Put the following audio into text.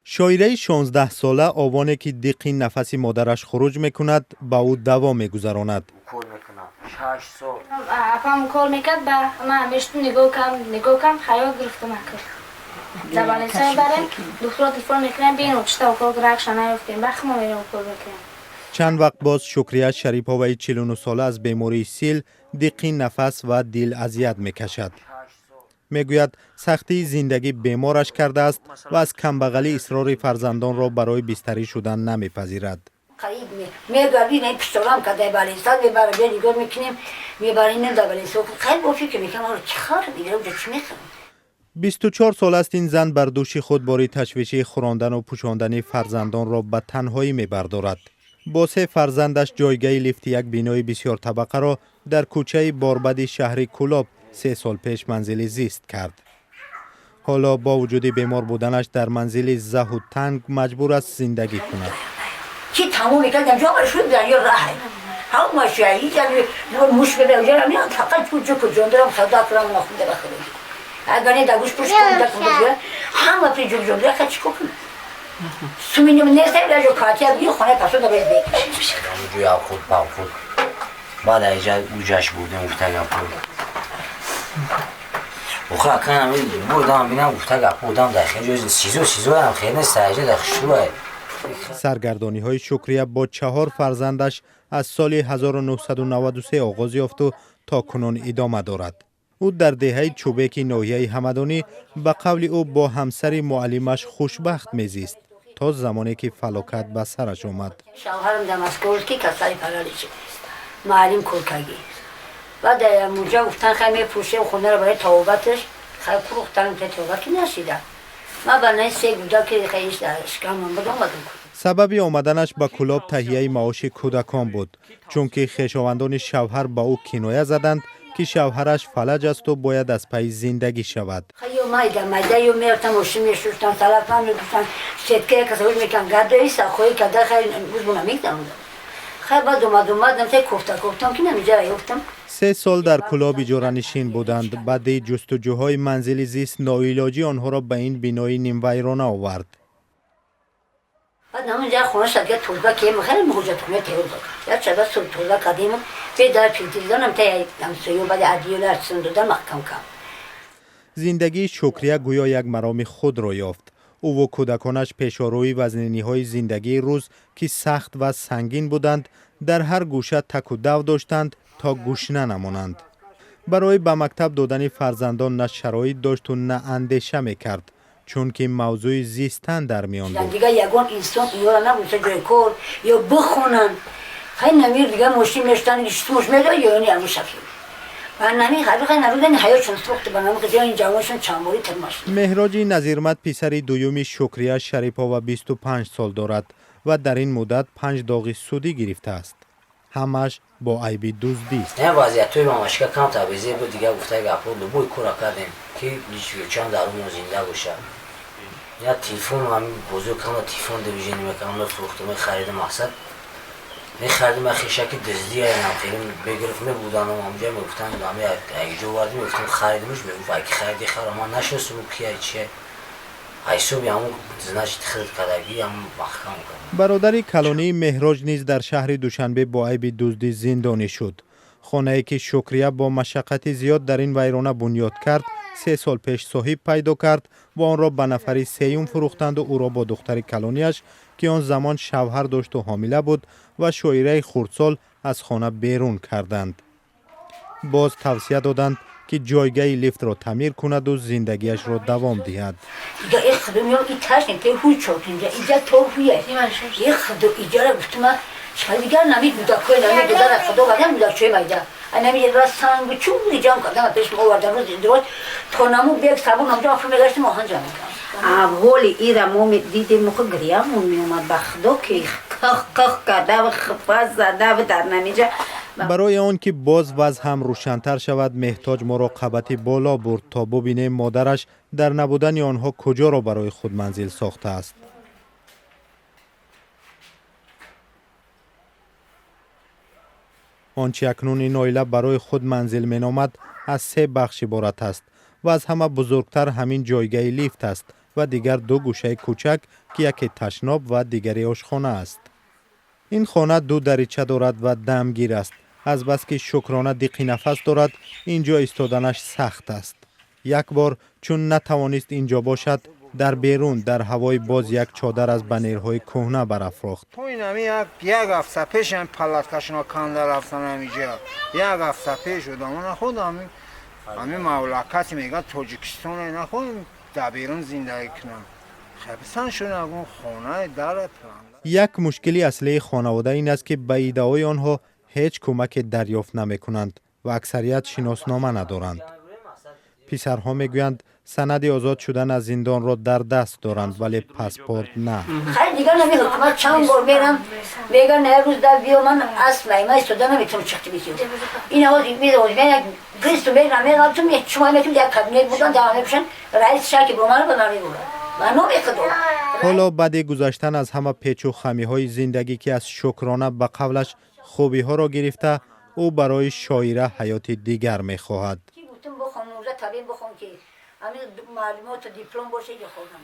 شاعره 16 ساله آوانی که دیقی نفس مادرش خروج میکند با او دوا میگذراند. کول میکنم 6 سال اپام کول میکرد با من میشتم نگاه کم خیال گرفتم اکر زبانی سای برم دکتر تلفن میکنم بین اچتا و کل گرکش نیفتیم بخم میرم کول میکنم. چند وقت باز شکریه شریپوی 49 ساله از بیماری سیل دیقی نفس و دل اذیت میکشد. میگوید سختی زندگی بیمارش کرده است و از کمبغلی اصرار فرزندان را برای بستری شدن نمیپذیرد. قریب میگردی نه پشتم کده بالیستاد میبره به نگاه میکنیم میبره نه دبلیسو خیلی با فکر میکنم چه خبر دیگه چی میخوام. 24 سال است این زن بر دوش خود باری تشویشی خوراندن و پوشاندن فرزندان را به تنهایی میبردارد. با 3 فرزندش جایگاه لیفت یک بینای بسیار طبقه را در کوچه باربد شهر کولاب 3 سال پیش منزلی زیست کرد. حالا با وجود بیمار بودنش در منزلی زه و تنگ مجبور است زندگی کند. کی تموم میکردم جا شد در یا راه هم ماشایی جلو موش بده اونجا میاد فقط کجا دارم خدا کرام نخونده بخوره اگر نه داغوش پوش کنده کنده هم پری جو داره چی کنه سومینی من نسته جو کاتیا بی خونه پاسو داره بکش جو یا خود با خود بعد ایجاد اوجاش بودم افتاگا بود وخا کنم بودم بینم افتاگا بودم داخل جو سیزو هم خیلی ساجه داخل سرگردانی های شکریه با 4 فرزندش از سال 1993 آغاز یافت و تا کنون ادامه دارد. او در دهه چوبک ناحیه همدانی به قول او با همسر معلمش خوشبخت میزیست تا زمانی که فلاکت به سرش آمد. شوهرم دمسکوز کی کسای پرالیچ معلم کورکاگی بعد اونجا گفتن خیلی پوشه خونه رو برای توبتش خیلی گفتن که توبت کی نشیدم ما برای سه گودا که خیلیش داشتم من بدم سبب آمدنش به کلاب تهیه معاش کودکان بود چون که خویشاوندان شوهر با او کنایه زدند که شوهرش فلج است و باید از پی زندگی شود. خیلی مایده میرفتم ماشین میشوشتم تلفن میگفتن شتکه کسایی میکنن گردایی ساخوی که در خیلی بودم میگم خیلی بعد اومدم تا گفتم که نمیجا یافتم 3 سال در کلاب اجاره نشین بودند. بعد جستجوهای منزلی زیست ناعلاجی آنها را به این بینای نیم ویرانه آورد. بعد نمیجا خونه شده توزبه که خیلی موجود خونه تیوزا یا چه بس توزبه قدیم به در پیتیزانم تا همسایه بعد عدیوله سندوده محکم کم. زندگی شکریه گویا یک مرام خود را یافت. او و کودکانش پیشاروی وزنینی‌های زندگی روز که سخت و سنگین بودند در هر گوشه تک و دو داشتند تا گوشنه نمانند. برای به مکتب دادن فرزندان نه شرایط داشت و نه اندیشه میکرد چون که موضوع زیستن در میان بود. دیگه یگان انسان اینا نبوده جای کار یا بخونن خیلی نمیر دیگه ماشین میشتن گشتوش میده یا یعنی همون شکل برنامه خیلی نرودن حیاتشون سوخت برنامه که این جوانشون چنبوری ترماش. مهراج نظیرمد پسر دوم شکریه شریپا و 25 سال دارد و در این مدت 5 داغ سودی گرفته است. همش با عیب دزدی است. نه وضعیت توی ماماشکا کم تابیزی بود دیگه گفته گپو لبوی کورا کردیم که چند درون زنده باشه. یا تلفن هم بزرگ کنم تلفن دیویژنی میکنم فروختم خرید مقصد می‌خریدم خیشکی دزدی اینا خیلی بگرفته بودن و اونجا میگفتن دامی اگه جو وارد میگفتم خریدمش میگفت اگه خریدی خرام نشست و کیه چیه ایسو بیام زناش خرید کردگی هم محکم کرد. برادر کلانی مهراج نیز در شهر دوشنبه با عیب دزدی زندانی شد. خانه‌ای که شکریه با مشقت زیاد در این ویرانه بنیاد کرد 3 سال پیش صاحب پیدا کرد و آن را به نفری سیوم فروختند و او را با دختر کلانیش که آن زمان شوهر داشت و حامله بود و شاعره خردسال از خانه بیرون کردند. باز توصیه دادند که جایگاه لیفت را تعمیر کند و زندگیش را دوام دهد. دیگه این خدمه این تشنه که هوی چوک اینجا تو هویه این خدو ایجاره گفتم شاید دیگر نمید بودا کوی نمید بودا خدا بدن بودا چوی مایده نمید را سنگ چوری جام کردم پیش موردن روز درست تا نمو بیگ سبون همجا آفر میگشتیم آهن جا میکنم اولی ای را مو دیدیم مخو گریمون میومد بخدا که کخ کرده و خفاز زده و در نمیجه. برای آن که باز وضع هم روشن‌تر شود محتاج مراقبتی بالا برد تا ببینه مادرش در نبودن آنها کجا را برای خود منزل ساخته است. آنچه اکنون این عائله برای خود منزل مینامد از 3 بخش عبارت است و از همه بزرگتر همین جایگاه لیفت است و دیگر دو گوشه کوچک که یکی تشناب و دیگری آشخانه است. این خانه دو دریچه دارد و دمگیر است. از بس که شکرانه دیقی نفس دارد اینجا ایستادنش سخت است. یک بار چون نتوانست اینجا باشد در بیرون در هوای باز یک چادر از بنیرهای کهنه برافراخت. تو این یک هفته پیش این پلاتکشون کنده رفتن اینجا. یک هفته پیش بودم. من خودم همین مملکتی میگه تاجیکستان اینا خودم در بیرون زندگی کنم. خیلی شون خانه داره. یک مشکلی اصلی خانواده این است که به ایده‌های آنها هیچ کمک دریافت نمی‌کنند و اکثریت شناسنامه ندارند. پسرها میگویند سند آزاد شدن از زندان را در دست دارند ولی پاسپورت نه. خیلی دیگر نمی حکومت چند بار میرم میگن نه روز در بیا من اصلا من استوده نمیتونم چختی بیشیم. این آقا میدونم من کریستو میگم تو می شما میتونم یک کابینت بودن در بشن رئیس شرکی برو من بناری بود. من نمیخوام. حالا بعد گذشتن از همه پیچ و خمی‌های زندگی که از شکرانه به قولش خوبی‌ها را گرفته او برای شاعره حیات دیگر می‌خواهد. بخوام موزه طبیعی بخوام که همین معلومات و دیپلم باشه که خودم